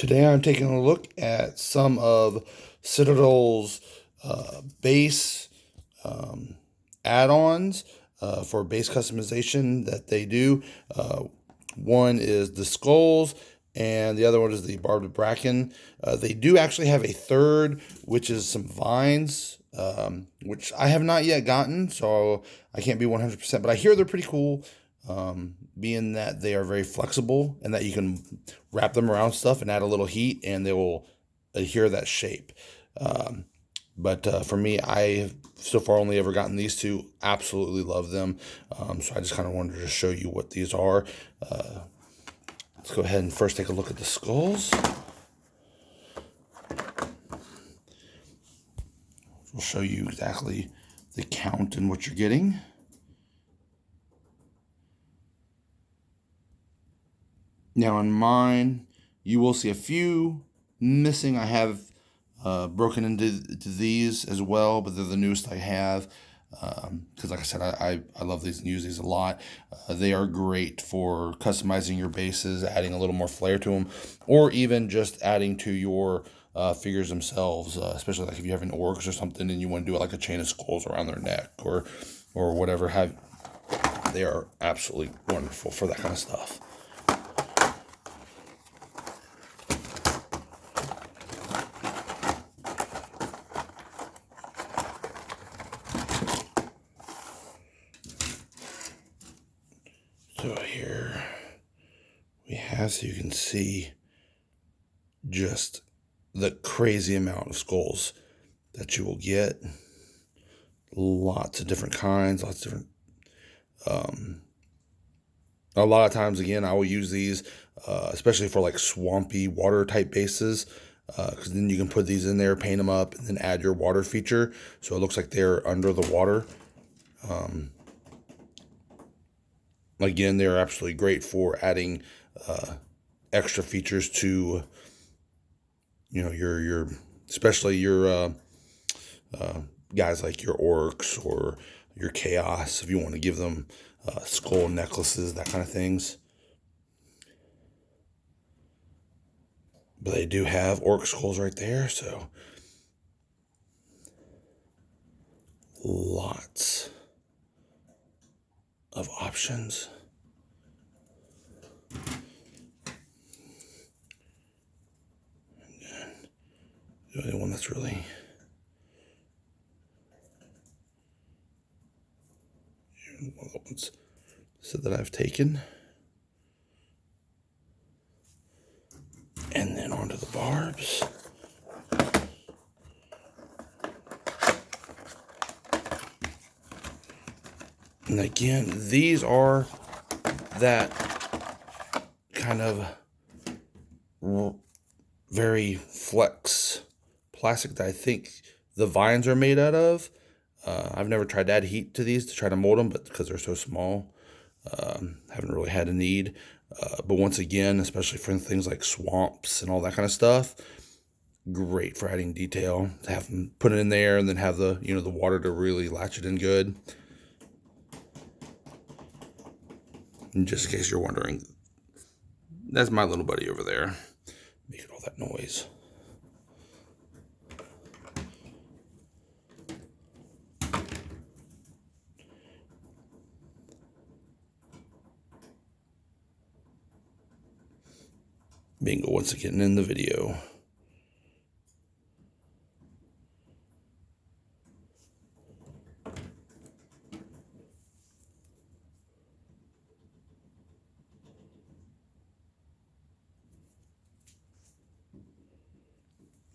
Today I'm taking a look at some of Citadel's base add-ons for base customization that they do. One is the Skulls and the other one is the Barbed Bracken. They do actually have a third, which is some vines, which I have not yet gotten, so I can't be 100%, but I hear they're pretty cool. Being that they are very flexible and that you can wrap them around stuff and add a little heat and they will adhere that shape. But for me, I have so far only ever gotten these two. Absolutely love them. So I just kind of wanted to show you what these are. Let's go ahead and first take a look at the skulls. We'll show you exactly the count and what you're getting. Now in mine, you will see a few missing. I have broken into these as well, but they're the newest I have. Because like I said, I love these and use these a lot. They are great for customizing your bases, adding a little more flair to them, or even just adding to your figures themselves, especially like if you have an orcs or something and you want to do like a chain of skulls around their neck or whatever. They are absolutely wonderful for that kind of stuff. So here we have, so you can see just the crazy amount of skulls that you will get. Lots of different kinds, lots of different, a lot of times, again, I will use these, especially for like swampy water type bases, because then you can put these in there, paint them up, and then add your water feature. So it looks like they're under the water. Again, they're absolutely great for adding extra features to, you know, your especially your guys like your orcs or your chaos, if you want to give them skull necklaces, that kind of things. But they do have orc skulls right there, so lots of options. The only one that's really one of the ones that I've taken. And then onto the barbs. And again, these are that kind of very flex plastic that I think the vines are made out of. I've never tried to add heat to these to try to mold them, but because they're so small, haven't really had a need. But once again, especially for things like swamps and all that kind of stuff, great for adding detail. To have them put it in there and then have the, you know, the water to really latch it in good. And just in case you're wondering, that's my little buddy over there making all that noise. Bingo once again in the video.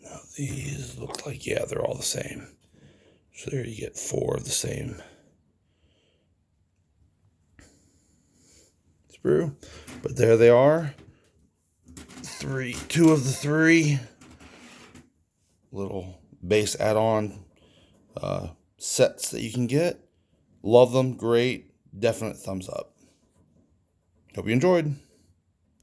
Now these look like, yeah, they're all the same. So there you get 4 of the same sprue. But there they are. 2 of the 3 little base add-on sets that you can get. Love them, great, definite thumbs up. Hope you enjoyed.